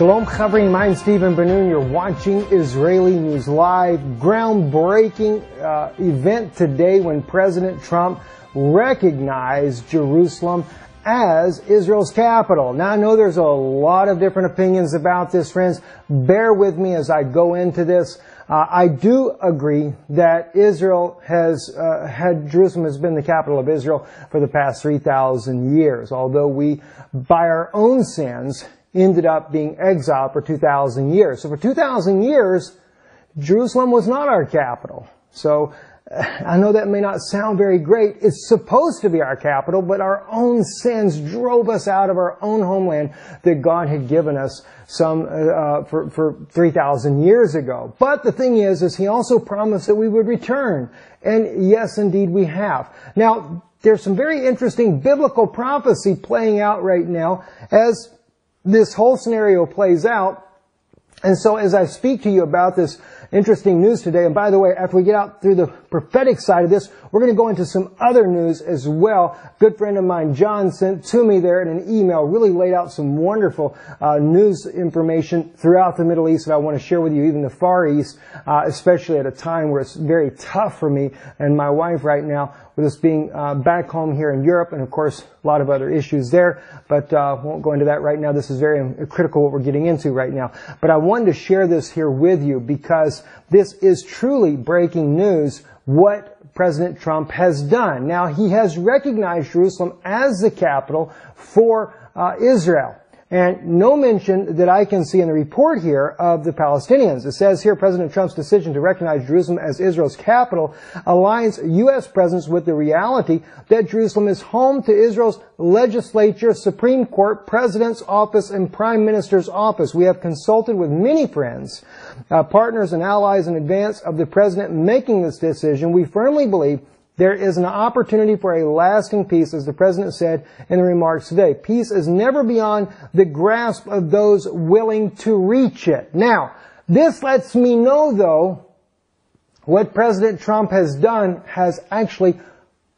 Shalom Chavrim, I'm Stephen Ben-Nun. You're watching Israeli News Live. Groundbreaking event today when President Trump recognized Jerusalem as Israel's capital. Now I know there's a lot of different opinions about this, friends. Bear with me as I go into this. I do agree that Jerusalem has been the capital of Israel for the past 3,000 years, although we, by our own sins, ended up being exiled for 2,000 years. So for 2,000 years, Jerusalem was not our capital. So I know that may not sound very great. It's supposed to be our capital, but our own sins drove us out of our own homeland that God had given us for 3,000 years ago. But the thing is He also promised that we would return. And yes, indeed, we have. Now, there's some very interesting biblical prophecy playing out right now as this whole scenario plays out. And so as I speak to you about this interesting news today, and by the way, after we get out through the prophetic side of this, we're going to go into some other news as well. A good friend of mine, John, sent to me there in an email, really laid out some wonderful news information throughout the Middle East that I want to share with you, even the Far East, especially at a time where it's very tough for me and my wife right now, with us being back home here in Europe, and of course a lot of other issues there, but won't go into that right now. This is very critical what we're getting into right now. But I wanted to share this here with you because this is truly breaking news, what President Trump has done. Now, he has recognized Jerusalem as the capital for Israel. And no mention that I can see in the report here of the Palestinians. It says here, President Trump's decision to recognize Jerusalem as Israel's capital aligns U.S. presence with the reality that Jerusalem is home to Israel's legislature, Supreme Court, President's office, and Prime Minister's office. We have consulted with many friends, partners, and allies in advance of the President making this decision. We firmly believe there is an opportunity for a lasting peace, as the President said in the remarks today. Peace is never beyond the grasp of those willing to reach it. Now, this lets me know, though, what President Trump has done has actually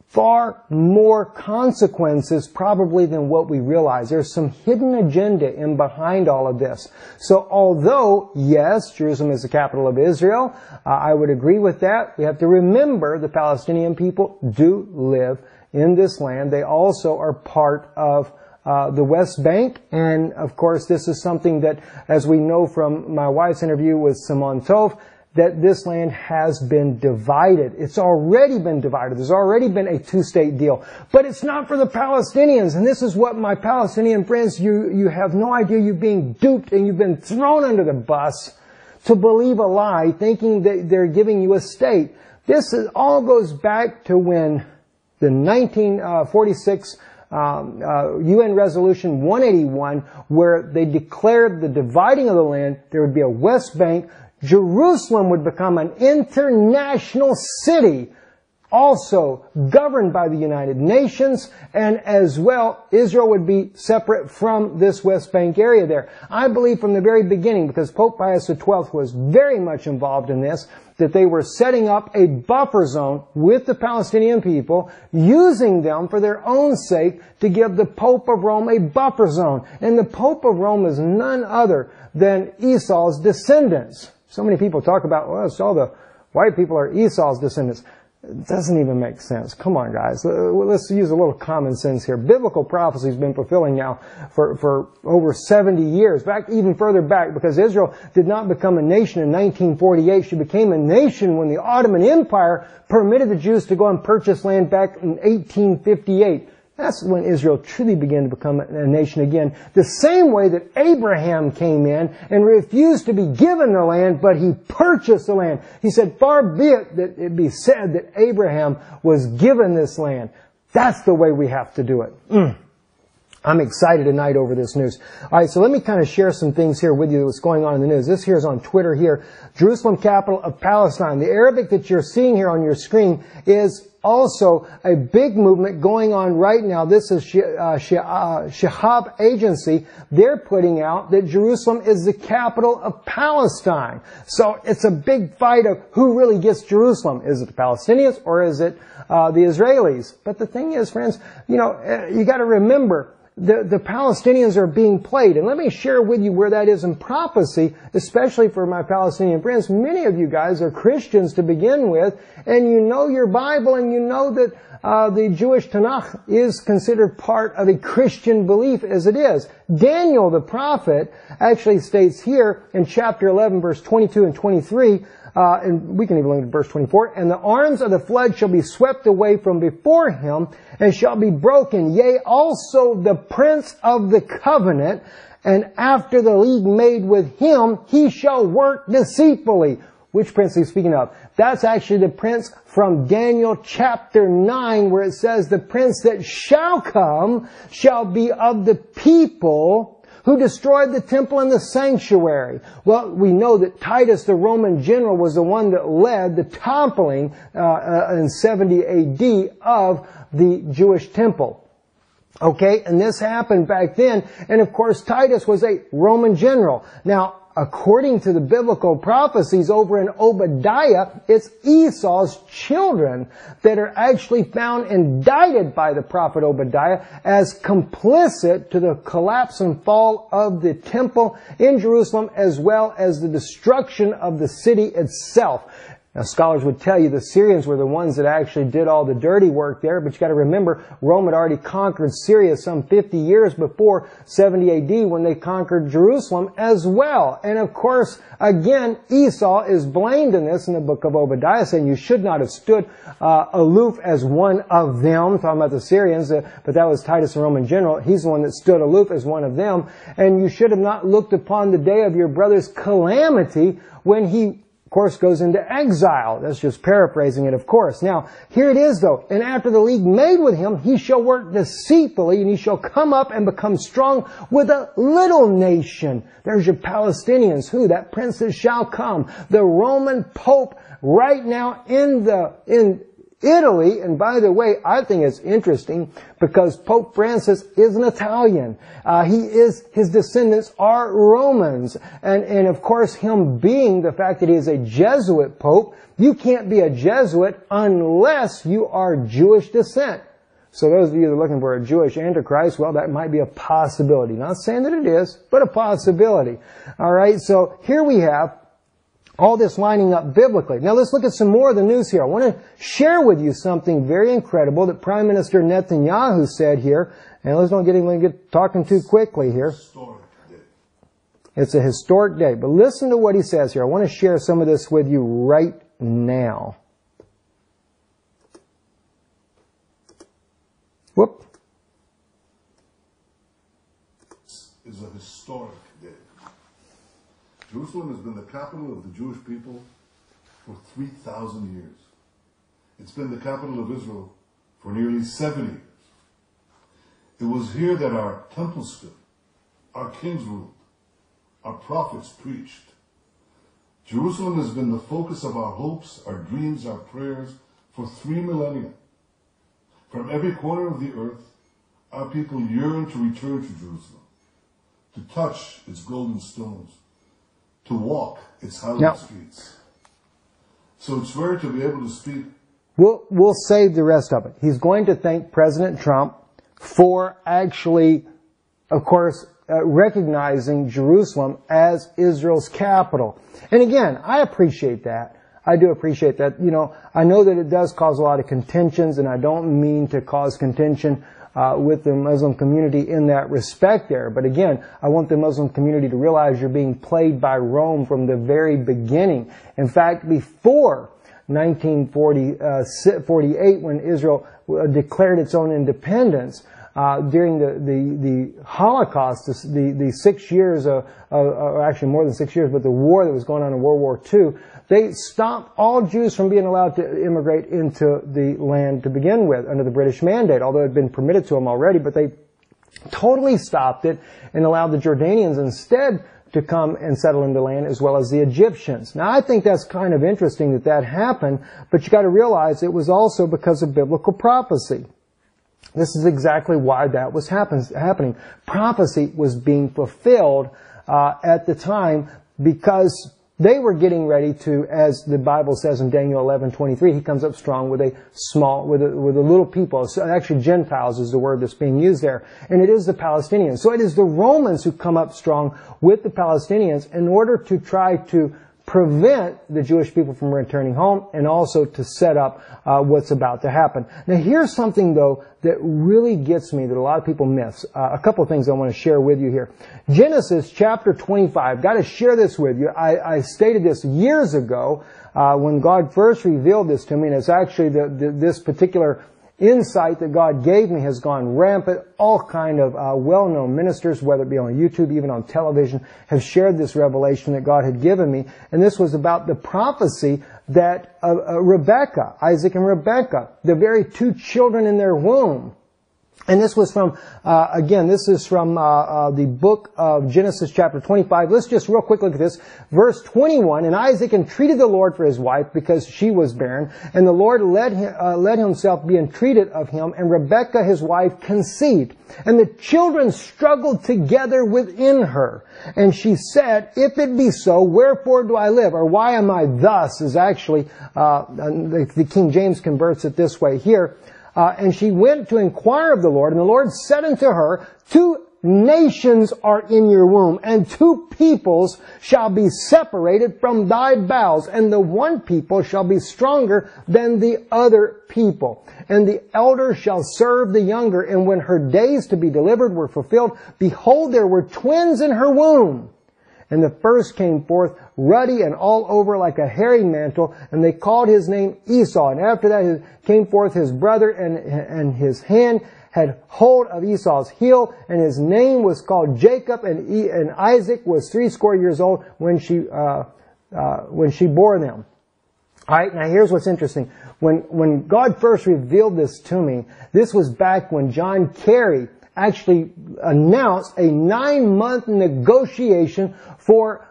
far more consequences probably than what we realize. There's some hidden agenda in behind all of this. So although, yes, Jerusalem is the capital of Israel, I would agree with that. We have to remember the Palestinian people do live in this land. They also are part of the West Bank, and of course this is something that, as we know from my wife's interview with Simon Tov, that this land has been divided. It's already been divided. There's already been a two-state deal. But it's not for the Palestinians. And this is what my Palestinian friends, you have no idea, you're being duped and you've been thrown under the bus to believe a lie, thinking that they're giving you a state. This all goes back to when the 1946 UN Resolution 181, where they declared the dividing of the land. There would be a West Bank. Jerusalem would become an international city, also governed by the United Nations, and as well, Israel would be separate from this West Bank area there. I believe from the very beginning, because Pope Pius XII was very much involved in this, that they were setting up a buffer zone with the Palestinian people, using them for their own sake to give the Pope of Rome a buffer zone. And the Pope of Rome is none other than Esau's descendants. So many people talk about, well, it's all the white people are Esau's descendants. It doesn't even make sense. Come on, guys. Let's use a little common sense here. Biblical prophecy has been fulfilling now for over 70 years, back even further back, because Israel did not become a nation in 1948. She became a nation when the Ottoman Empire permitted the Jews to go and purchase land back in 1858. That's when Israel truly began to become a nation again. The same way that Abraham came in and refused to be given the land, but he purchased the land. He said, far be it that it be said that Abraham was given this land. That's the way we have to do it. I'm excited tonight over this news. All right, so let me kind of share some things here with you what's going on in the news. This here is on Twitter here. Jerusalem, capital of Palestine. The Arabic that you're seeing here on your screen is also a big movement going on right now. This is Shihab Agency. They're putting out that Jerusalem is the capital of Palestine. So it's a big fight of who really gets Jerusalem. Is it the Palestinians or is it the Israelis? But the thing is, friends, you got to remember, the Palestinians are being played. And let me share with you where that is in prophecy, especially for my Palestinian friends. Many of you guys are Christians to begin with, and you know your Bible, and you know that the Jewish Tanakh is considered part of a Christian belief as it is. Daniel the prophet actually states here in chapter 11, verse 22 and 23, and we can even look at verse 24, and the arms of the flood shall be swept away from before him, and shall be broken, yea, also the prince of the covenant, and after the league made with him, he shall work deceitfully. Which prince is he speaking of? That's actually the prince from Daniel chapter 9, where it says, the prince that shall come shall be of the people who destroyed the temple and the sanctuary. Well, we know that Titus, the Roman general, was the one that led the toppling in 70 AD of the Jewish temple. Okay, and this happened back then, and of course Titus was a Roman general. Now, according to the biblical prophecies over in Obadiah, it's Esau's children that are actually found indicted by the prophet Obadiah as complicit to the collapse and fall of the temple in Jerusalem, as well as the destruction of the city itself. Now, scholars would tell you the Syrians were the ones that actually did all the dirty work there, but you got to remember, Rome had already conquered Syria some 50 years before 70 AD when they conquered Jerusalem as well. And of course, again, Esau is blamed in this in the book of Obadiah, saying you should not have stood aloof as one of them, talking about the Syrians, but that was Titus, the Roman general. He's the one that stood aloof as one of them. And you should have not looked upon the day of your brother's calamity when he, of course, goes into exile. That's just paraphrasing it, of course. Now, here it is, though. And after the league made with him, he shall work deceitfully, and he shall come up and become strong with a little nation. There's your Palestinians. Who? That prince that shall come. The Roman Pope right now in Italy, and by the way, I think it's interesting because Pope Francis is an Italian. His descendants are Romans. And of course, him being the fact that he is a Jesuit Pope, you can't be a Jesuit unless you are Jewish descent. So those of you that are looking for a Jewish Antichrist, well, that might be a possibility. Not saying that it is, but a possibility. All right, so here we have all this lining up biblically. Now let's look at some more of the news here. I want to share with you something very incredible that Prime Minister Netanyahu said here. And let's not get talking too quickly here. It's a historic day. But listen to what he says here. I want to share some of this with you right now. Whoop. It's a historic day. Jerusalem has been the capital of the Jewish people for 3,000 years. It's been the capital of Israel for nearly 70 years. It was here that our temple stood, our kings ruled, our prophets preached. Jerusalem has been the focus of our hopes, our dreams, our prayers for 3 millennia. From every corner of the earth, our people yearn to return to Jerusalem, to touch its golden stones, to walk its hallowed streets. So it's rare to be able to speak. We'll save the rest of it. He's going to thank President Trump for actually, of course, recognizing Jerusalem as Israel's capital. And again, I appreciate that. I do appreciate that. You know, I know that it does cause a lot of contentions, and I don't mean to cause contention with the Muslim community in that respect there. But again, I want the Muslim community to realize you're being played by Rome from the very beginning. In fact, before 1948, when Israel declared its own independence, during the Holocaust, the 6 years, or actually more than 6 years, but the war that was going on in World War II, they stopped all Jews from being allowed to immigrate into the land to begin with under the British mandate, although it had been permitted to them already, but they totally stopped it and allowed the Jordanians instead to come and settle in the land, as well as the Egyptians. Now, I think that's kind of interesting that that happened, but you got to realize it was also because of biblical prophecy. This is exactly why that was happening. Prophecy was being fulfilled at the time because they were getting ready to, as the Bible says in Daniel 11:23, he comes up strong with a little people. So actually, Gentiles is the word that's being used there. And it is the Palestinians. So it is the Romans who come up strong with the Palestinians in order to try to prevent the Jewish people from returning home and also to set up what's about to happen. Now here's something though that really gets me that a lot of people miss. A couple of things I want to share with you here. Genesis chapter 25. Got to share this with you. I stated this years ago when God first revealed this to me, and it's actually this particular insight that God gave me has gone rampant. All kind of well-known ministers, whether it be on YouTube, even on television, have shared this revelation that God had given me. And this was about the prophecy that Rebekah, Isaac and Rebekah, the very two children in their womb. And this was from, again, this is from the book of Genesis chapter 25. Let's just real quick look at this. Verse 21, and Isaac entreated the Lord for his wife because she was barren. And the Lord let himself be entreated of him. And Rebekah, his wife, conceived. And the children struggled together within her. And she said, if it be so, wherefore do I live? Or why am I thus? Is actually, the King James converts it this way here. And she went to inquire of the Lord, and the Lord said unto her, 2 nations are in your womb, and 2 peoples shall be separated from thy bowels, and the one people shall be stronger than the other people. And the elder shall serve the younger, and when her days to be delivered were fulfilled, behold, there were twins in her womb. And the first came forth ruddy and all over like a hairy mantle, and they called his name Esau. And after that came forth his brother, and his hand had hold of Esau's heel, and his name was called Jacob, and Isaac was 80 years old when she bore them. Alright, now here's what's interesting. When God first revealed this to me, this was back when John Kerry actually announced a 9-month negotiation for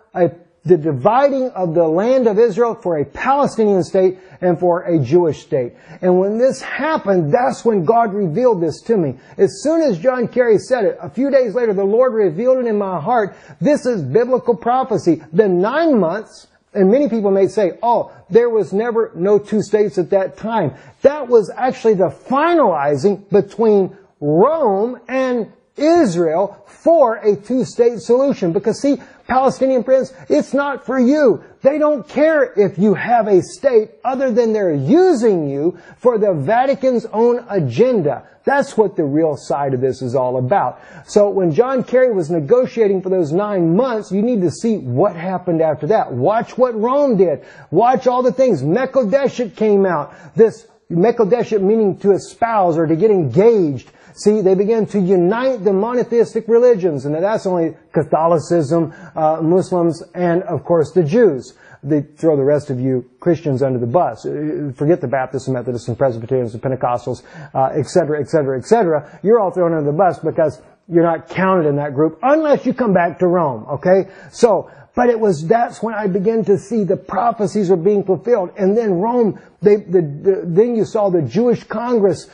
the dividing of the land of Israel for a Palestinian state and for a Jewish state. And when this happened, that's when God revealed this to me. As soon as John Kerry said it, a few days later, the Lord revealed it in my heart. This is biblical prophecy. The 9 months, and many people may say, oh, there was never no 2 states at that time. That was actually the finalizing between Rome and Israel for a 2-state solution. Because see, Palestinian friends, it's not for you. They don't care if you have a state other than they're using you for the Vatican's own agenda. That's what the real side of this is all about. So when John Kerry was negotiating for those 9 months, you need to see what happened after that. Watch what Rome did. Watch all the things. Mekodeshet came out. This Mekodeshet meaning to espouse or to get engaged. See, they began to unite the monotheistic religions, and that's only Catholicism, Muslims, and of course the Jews. They throw the rest of you Christians under the bus. Forget the Baptists and Methodists and Presbyterians and Pentecostals, etc., etc., etc. You're all thrown under the bus because you're not counted in that group unless you come back to Rome, okay? So, but that's when I began to see the prophecies were being fulfilled. And then Rome, then you saw the Jewish Congress,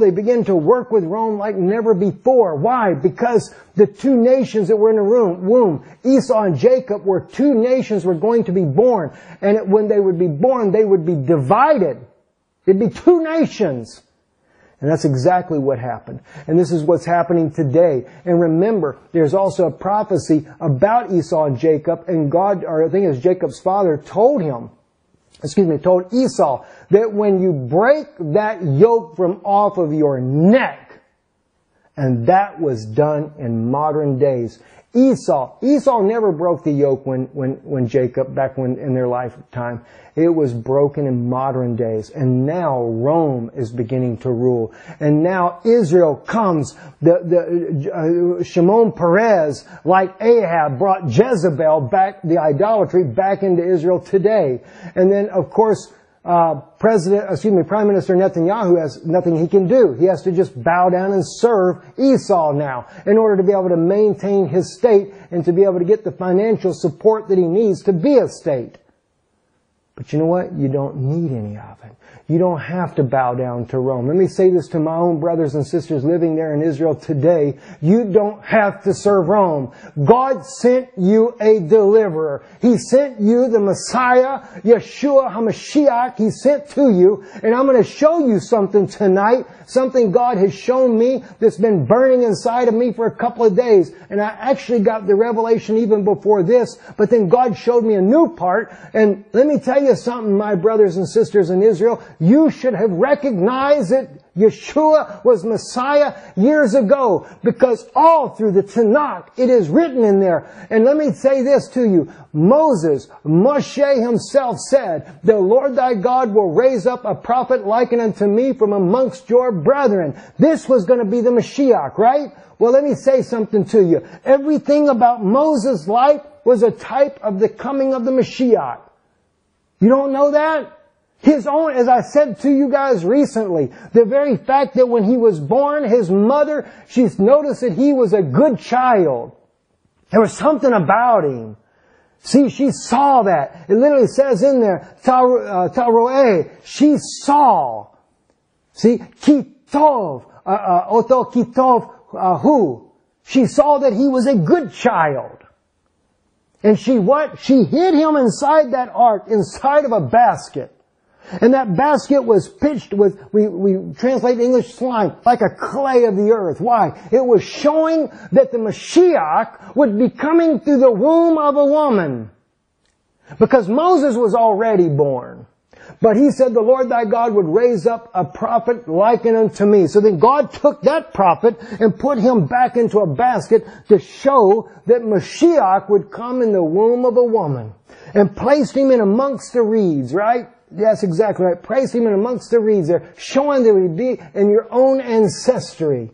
they began to work with Rome like never before. Why? Because the 2 nations that were in the womb, Esau and Jacob, were 2 nations were going to be born. And when they would be born, they would be divided. It'd be 2 nations. And that's exactly what happened. And this is what's happening today. And remember, there's also a prophecy about Esau and Jacob, and God, or I think it was Jacob's father, told Esau that when you break that yoke from off of your neck, and that was done in modern days. Esau never broke the yoke when Jacob, back when in their lifetime. It was broken in modern days. And now Rome is beginning to rule. And now Israel comes. Shimon Peres, like Ahab, brought Jezebel back, the idolatry, back into Israel today. And then, of course, Prime Minister Netanyahu has nothing he can do. He has to just bow down and serve Esau now in order to be able to maintain his state and to be able to get the financial support that he needs to be a state. But you know what? You don't need any of it. You don't have to bow down to Rome. Let me say this to my own brothers and sisters living there in Israel today. You don't have to serve Rome. God sent you a deliverer. He sent you the Messiah, Yeshua HaMashiach. He sent to you. And I'm going to show you something tonight. Something God has shown me that's been burning inside of me for a couple of days. And I actually got the revelation even before this. But then God showed me a new part. And let me tell you something, my brothers and sisters in Israel. You should have recognized that Yeshua was Messiah years ago, because all through the Tanakh it is written in there. And let me say this to you. Moshe himself said, the Lord thy God will raise up a prophet like unto me from amongst your brethren. This was going to be the Mashiach, right? Well, let me say something to you. Everything about Moses' life was a type of the coming of the Mashiach. You don't know that? His own, as I said to you guys recently, the very fact that when he was born, his mother, she noticed that he was a good child. There was something about him. See, she saw that. It literally says in there, Taroeh, she saw. See, kitov, oto kitov, hu. She saw that he was a good child. And she what? She hid him inside that ark, inside of a basket. And that basket was pitched with, we translate English slime, like a clay of the earth. Why? It was showing that the Mashiach would be coming through the womb of a woman. Because Moses was already born. But he said the Lord thy God would raise up a prophet like unto me. So then God took that prophet and put him back into a basket to show that Mashiach would come in the womb of a woman. And placed him in amongst the reeds, right? Yes, exactly right. Placed him in amongst the reeds there, showing that he would be in your own ancestry.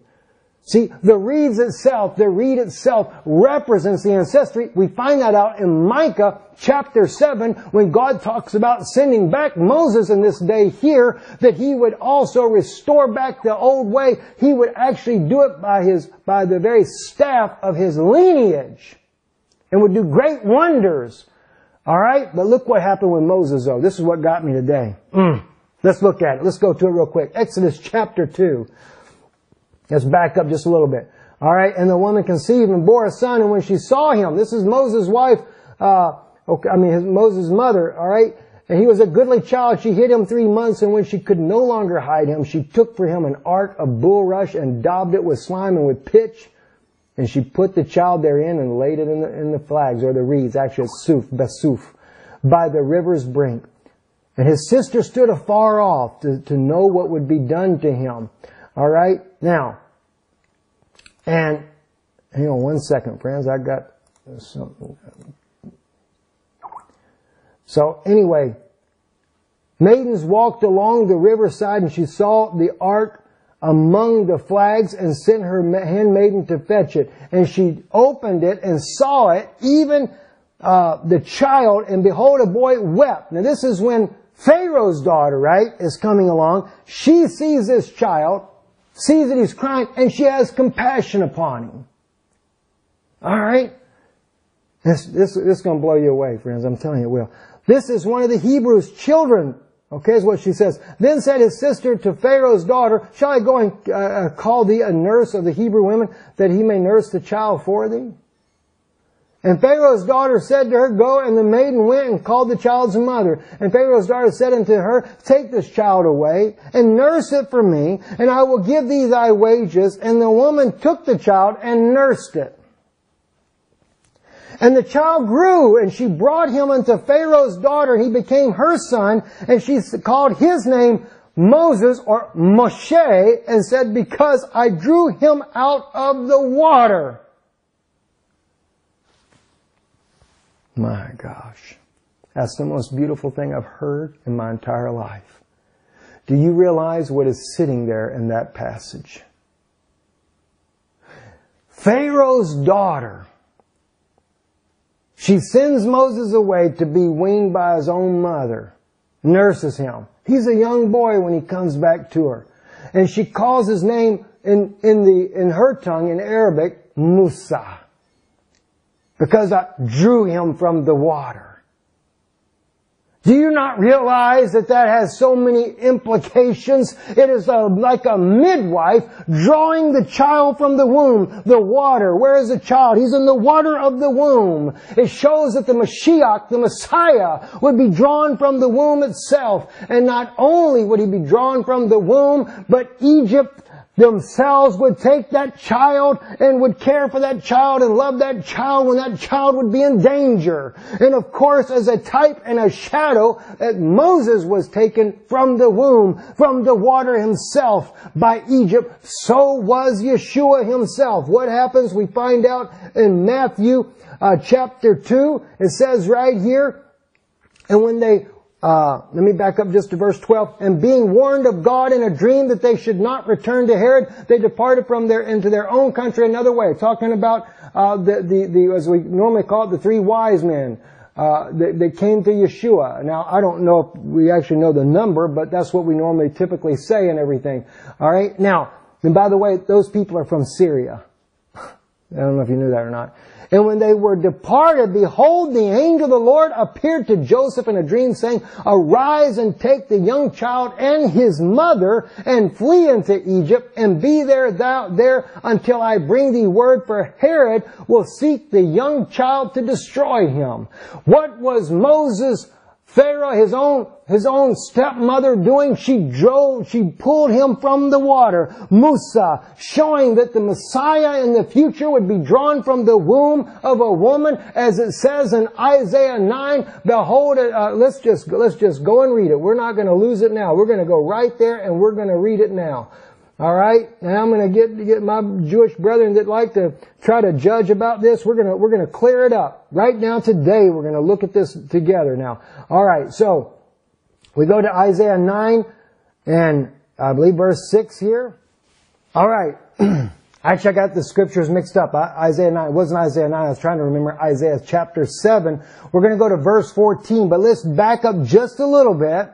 See, the reed itself represents the ancestry. We find that out in Micah chapter 7 when God talks about sending back Moses in this day here, that he would also restore back the old way. He would actually do it by the very staff of his lineage and would do great wonders. All right? But look what happened with Moses, though. This is what got me today. Let's look at it. Let's go to it real quick. Exodus chapter 2. Let's back up just a little bit. All right? And the woman conceived and bore a son, and when she saw him, this is Moses' wife, Moses' mother, all right? And he was a goodly child. She hid him 3 months, and when she could no longer hide him, she took for him an ark of bulrush and daubed it with slime and with pitch. And she put the child therein and laid it in the flags, or the reeds, actually it's besuf, by the river's brink. And his sister stood afar off to know what would be done to him. All right? Now, and hang on one second, friends. I got something. So anyway, maidens walked along the riverside, and she saw the ark among the flags and sent her handmaiden to fetch it. And she opened it and saw it, even the child, and behold, a boy wept. Now this is when Pharaoh's daughter, right, is coming along. She sees this child, sees that he's crying, and she has compassion upon him. All right? This is going to blow you away, friends. I'm telling you it will. This is one of the Hebrews' children. Okay, is what she says. Then said his sister to Pharaoh's daughter, shall I go and call thee a nurse of the Hebrew women, that he may nurse the child for thee? And Pharaoh's daughter said to her, go, and the maiden went and called the child's mother. And Pharaoh's daughter said unto her, take this child away, and nurse it for me, and I will give thee thy wages. And the woman took the child and nursed it. And the child grew, and she brought him unto Pharaoh's daughter, and he became her son, and she called his name Moses, or Moshe, and said, because I drew him out of the water. My gosh. That's the most beautiful thing I've heard in my entire life. Do you realize what is sitting there in that passage? Pharaoh's daughter. She sends Moses away to be weaned by his own mother. nurses him. He's a young boy when he comes back to her. And she calls his name in her tongue, in Arabic, Musa. Because I drew him from the water. Do you not realize that that has so many implications? It is like a midwife drawing the child from the womb. The water. Where is the child? He's in the water of the womb. It shows that the Mashiach, the Messiah, would be drawn from the womb itself. And not only would he be drawn from the womb, but Egypt themselves would take that child and would care for that child and love that child when that child would be in danger. And of course, as a type and a shadow, that Moses was taken from the womb, from the water himself by Egypt, so was Yeshua himself. What happens? We find out in Matthew chapter 2. It says right here, and when they let me back up just to verse 12. And being warned of God in a dream that they should not return to Herod, they departed from there into their own country another way. Talking about as we normally call it, the three wise men that came to Yeshua. Now, I don't know if we actually know the number, but that's what we normally typically say and everything. All right. Now, and by the way, those people are from Syria. I don't know if you knew that or not. And when they were departed, behold, the angel of the Lord appeared to Joseph in a dream, saying, Arise and take the young child and his mother, and flee into Egypt, and be there until I bring thee word, for Herod will seek the young child to destroy him. What was Moses, Pharaoh, his own stepmother doing? She pulled him from the water. Musa, showing that the Messiah in the future would be drawn from the womb of a woman, as it says in Isaiah 9. Behold, let's just go and read it. We're not going to lose it now. We're going to go right there and we're going to read it now. All right, and I'm going to get my Jewish brethren that like to try to judge about this. We're going to clear it up right now today. We're going to look at this together now. All right, so we go to Isaiah 9 and I believe verse 6 here. All right, actually I got the scriptures mixed up. Isaiah 9, it wasn't Isaiah 9. I was trying to remember Isaiah chapter 7. We're going to go to verse 14, but let's back up just a little bit.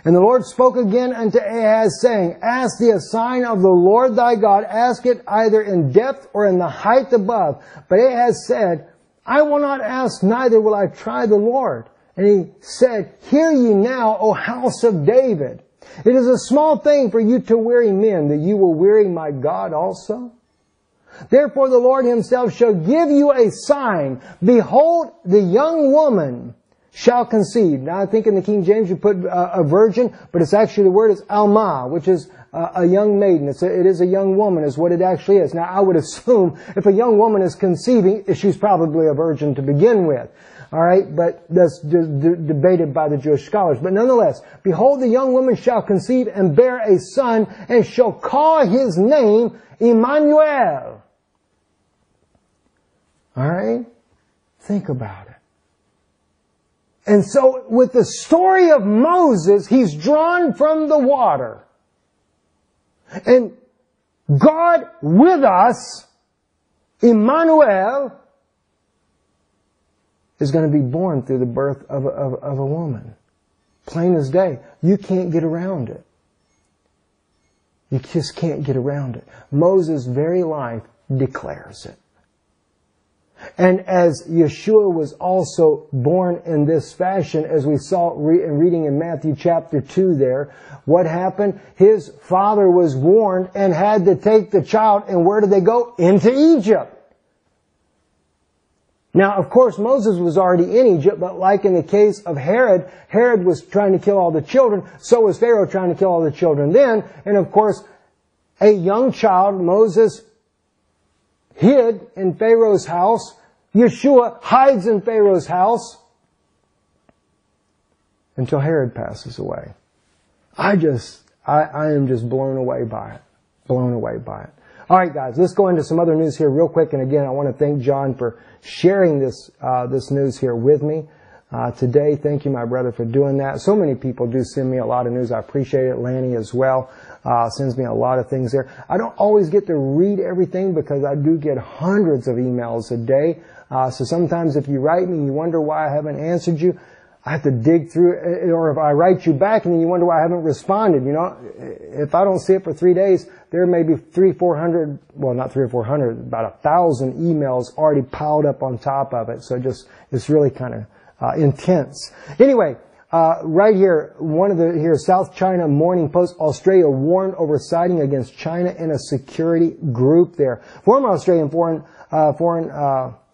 And the Lord spoke again unto Ahaz, saying, Ask thee a sign of the Lord thy God. Ask it either in depth or in the height above. But Ahaz said, I will not ask, neither will I try the Lord. And he said, Hear ye now, O house of David. It is a small thing for you to weary men, that you will weary my God also. Therefore the Lord himself shall give you a sign. Behold, the young woman shall conceive. Now I think in the King James you put a virgin, but it's actually, the word is alma, which is a young maiden. It is a young woman is what it actually is. Now I would assume if a young woman is conceiving, she's probably a virgin to begin with. All right, but that's debated by the Jewish scholars. But nonetheless, behold, the young woman shall conceive and bear a son, and shall call his name Emmanuel. All right, think about it. And so, with the story of Moses, he's drawn from the water. And God with us, Emmanuel, is going to be born through the birth of a woman. Plain as day. You can't get around it. You just can't get around it. Moses' very life declares it. And as Yeshua was also born in this fashion, as we saw reading in Matthew chapter 2 there, what happened? His father was warned and had to take the child, and where did they go? Into Egypt. Now, of course, Moses was already in Egypt, but like in the case of Herod, Herod was trying to kill all the children, so was Pharaoh trying to kill all the children then, and of course, a young child, Moses, hid in Pharaoh's house. Yeshua hides in Pharaoh's house until Herod passes away. I am just blown away by it. Blown away by it. All right, guys, let's go into some other news here real quick. And again, I want to thank John for sharing this news here with me today. Thank you, my brother, for doing that. So many people do send me a lot of news. I appreciate it. Lanny as well sends me a lot of things there. I don't always get to read everything because I do get hundreds of emails a day. So sometimes if you write me and you wonder why I haven't answered you, I have to dig through it, or if I write you back and then you wonder why I haven't responded, you know, if I don't see it for 3 days, there may be 300-400, well, not 300 or 400, about 1,000 emails already piled up on top of it. So it's really kind of intense. Anyway, right here, South China Morning Post, Australia warned over siding against China in a security group there. Former Australian Foreign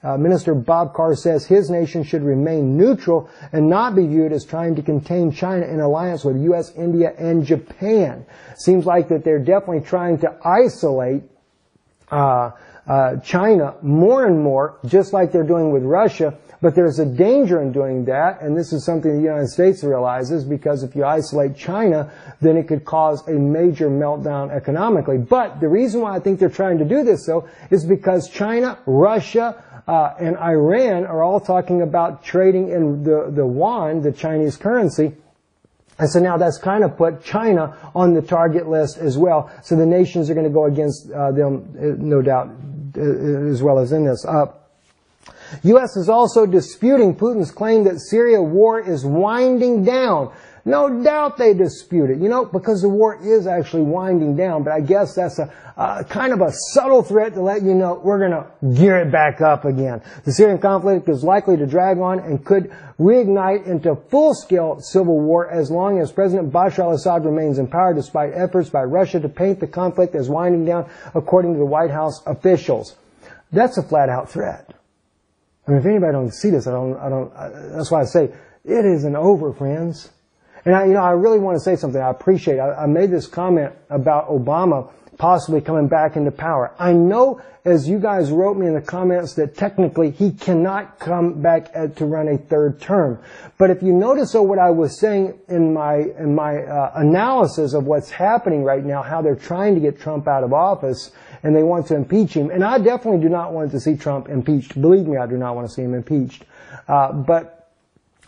Minister Bob Carr says his nation should remain neutral and not be viewed as trying to contain China in alliance with U.S., India, and Japan. Seems like that they're definitely trying to isolate China more and more, just like they're doing with Russia. But there's a danger in doing that, and this is something the United States realizes, because if you isolate China, then it could cause a major meltdown economically. But the reason why I think they're trying to do this, though, is because China, Russia, and Iran are all talking about trading in the yuan, the Chinese currency. And so now that's kind of put China on the target list as well. So the nations are going to go against them, no doubt, as well as in this. U.S. is also disputing Putin's claim that Syria war is winding down. No doubt they dispute it, you know, because the war is actually winding down. But I guess that's a kind of a subtle threat to let you know we're going to gear it back up again. The Syrian conflict is likely to drag on and could reignite into full-scale civil war as long as President Bashar al-Assad remains in power, despite efforts by Russia to paint the conflict as winding down, according to the White House officials. That's a flat-out threat. I mean, if anybody don't see this, that's why I say it isn't over, friends. And I really want to say something. I appreciate it. I made this comment about Obama possibly coming back into power. I know, as you guys wrote me in the comments, that technically he cannot come back to run a third term. But if you notice, what I was saying in my analysis of what's happening right now, how they're trying to get Trump out of office, and they want to impeach him. And I definitely do not want to see Trump impeached. Believe me, I do not want to see him impeached. But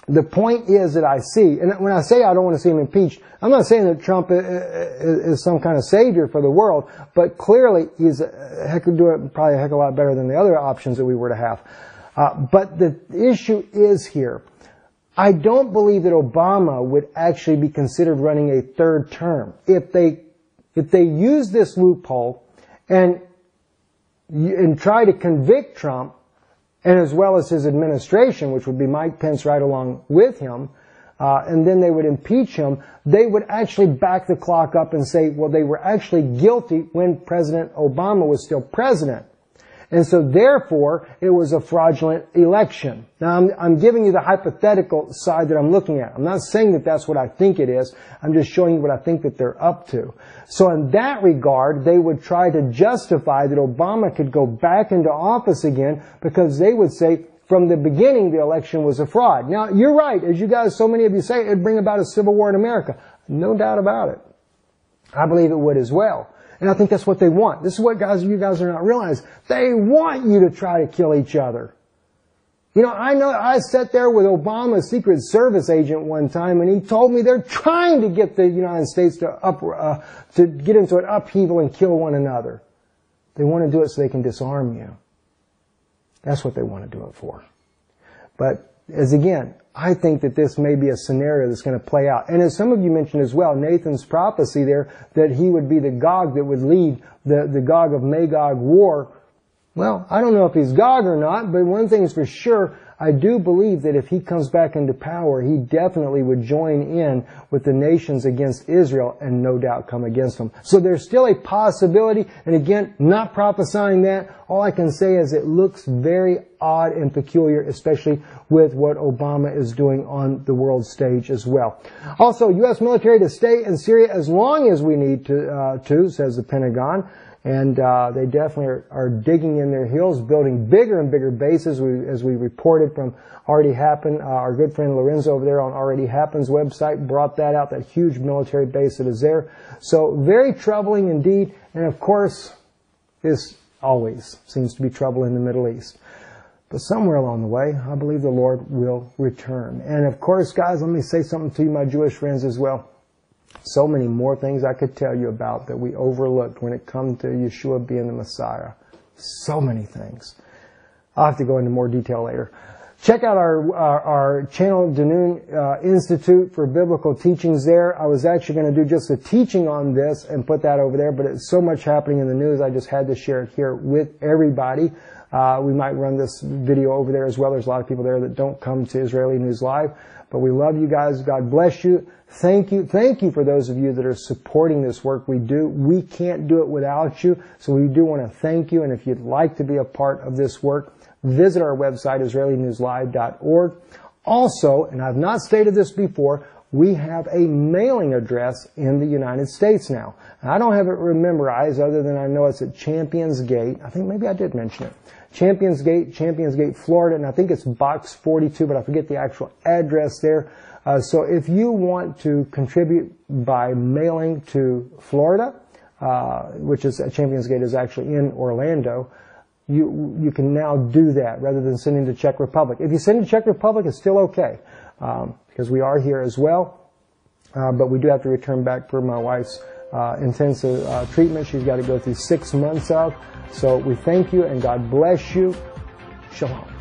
the point is that I see, and when I say I don't want to see him impeached, I'm not saying that Trump is some kind of savior for the world, but clearly he's probably a heck of a lot better than the other options that we were to have. But the issue is here. I don't believe that Obama would actually be considered running a third term. If they use this loophole and try to convict Trump, and as well as his administration, which would be Mike Pence right along with him, and then they would impeach him, they would actually back the clock up and say, well, they were actually guilty when President Obama was still president. And so therefore, it was a fraudulent election. Now, I'm giving you the hypothetical side that I'm looking at. I'm not saying that that's what I think it is. I'm just showing you what I think that they're up to. So in that regard, they would try to justify that Obama could go back into office again, because they would say, from the beginning, the election was a fraud. Now, you're right. As you guys, so many of you say, it'd bring about a civil war in America. No doubt about it. I believe it would as well. And I think that's what they want. This is what you guys are not realizing. They want you to try to kill each other. You know I sat there with Obama's Secret Service agent one time, and he told me they're trying to get the United States to get into an upheaval and kill one another. They want to do it so they can disarm you. That's what they want to do it for. But again, I think that this may be a scenario that's going to play out. And as some of you mentioned as well, Nathan's prophecy there, that he would be the Gog that would lead the Gog of Magog war. Well, I don't know if he's Gog or not, but one thing is for sure, I do believe that if he comes back into power, he definitely would join in with the nations against Israel and no doubt come against them. So there's still a possibility, and again, not prophesying that. All I can say is it looks very odd and peculiar, especially with what Obama is doing on the world stage as well. Also, U.S. military to stay in Syria as long as we need to, says the Pentagon. And they definitely are digging in their heels, building bigger and bigger bases, as we reported from Already Happened. Our good friend Lorenzo over there on Already Happened's website brought that out, that huge military base that is there. So very troubling indeed. And of course, this always seems to be trouble in the Middle East. But somewhere along the way, I believe the Lord will return. And of course, guys, let me say something to you, my Jewish friends, as well. So many more things I could tell you about that we overlooked when it comes to Yeshua being the Messiah. So many things. I'll have to go into more detail later. Check out our channel, Danoon Institute for Biblical Teachings there. I was actually going to do just a teaching on this and put that over there, but it's so much happening in the news, I just had to share it here with everybody. We might run this video over there as well. There's a lot of people there that don't come to Israeli News Live, but we love you guys. God bless you. Thank you. Thank you for those of you that are supporting this work we do. We can't do it without you, so we do want to thank you. And if you'd like to be a part of this work, visit our website, IsraeliNewsLive.org. Also, and I've not stated this before, we have a mailing address in the United States now. And I don't have it memorized other than I know it's at Champions Gate. I think maybe I did mention it. Champions Gate, Florida, and I think it's Box 42, but I forget the actual address there. So if you want to contribute by mailing to Florida, which is Champions Gate is actually in Orlando, you can now do that rather than sending to Czech Republic. If you send to Czech Republic, it's still okay because we are here as well. But we do have to return back for my wife's intensive treatment she's got to go through 6 months of. So we thank you and God bless you. Shalom.